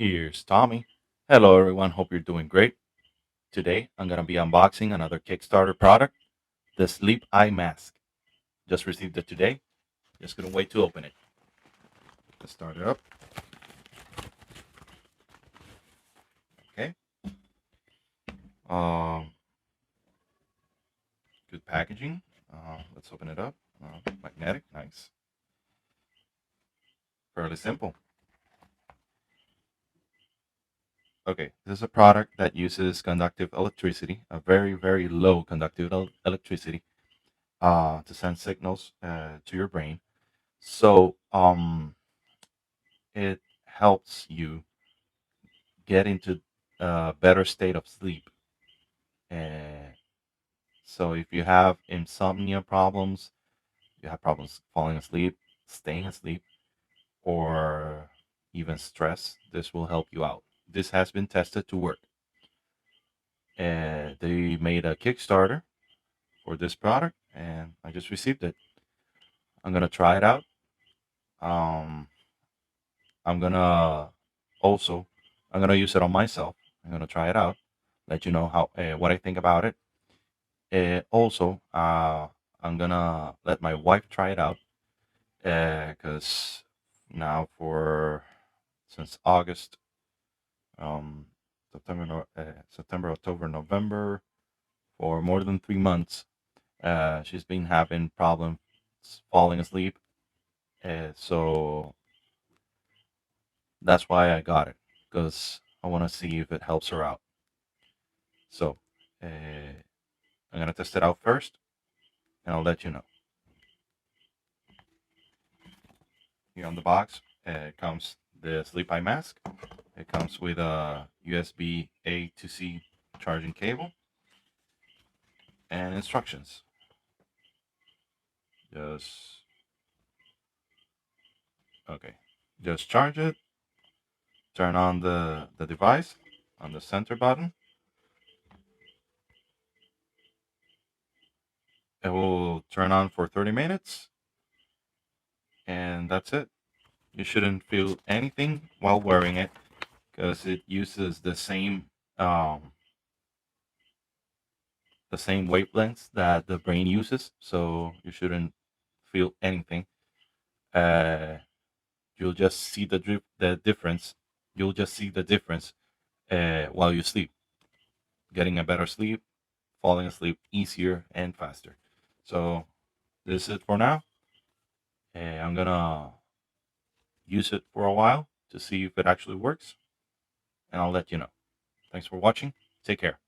Here's Tommy. Hello, everyone. Hope you're doing great. Today, I'm going to be unboxing another Kickstarter product, the SleepiMask. Just received it today. Just going to wait to open it. Let's start it up. Okay. Um, Good packaging. Let's open it up. Magnetic. Nice. Fairly simple. Okay. This is a product that uses conductive electricity, a very, very low conductive electricity, to send signals to your brain. So it helps you get into a better state of sleep. And so if you have insomnia problems, you have problems falling asleep, staying asleep, or even stress, this will help you out. This has been tested to work. And they made a Kickstarter for this product, and I just received it. I'm gonna try it out. Um, I'm gonna also I'm gonna use it on myself. I'm gonna try it out. Let you know how what I think about it. Also, I'm gonna let my wife try it out because now for since August, um, September, October, November, for more than 3 months, she's been having problems falling asleep. So that's why I got it, because I want to see if it helps her out. So I'm gonna test it out first, and I'll let you know. Here on the box, it comes the SleepiMask. It comes with a USB A to C charging cable and instructions. Just okay. Just charge it. Turn on the device on the center button. It will turn on for 30 minutes, and that's it. You shouldn't feel anything while wearing it because it uses um, the same wavelengths that the brain uses, so you shouldn't feel anything. Uh, you'll just see the difference. You'll just see the difference while you sleep, getting a better sleep, falling asleep easier and faster. So this is it for now. I'm gonna use it for a while to see if it actually works, and I'll let you know. Thanks for watching. Take care.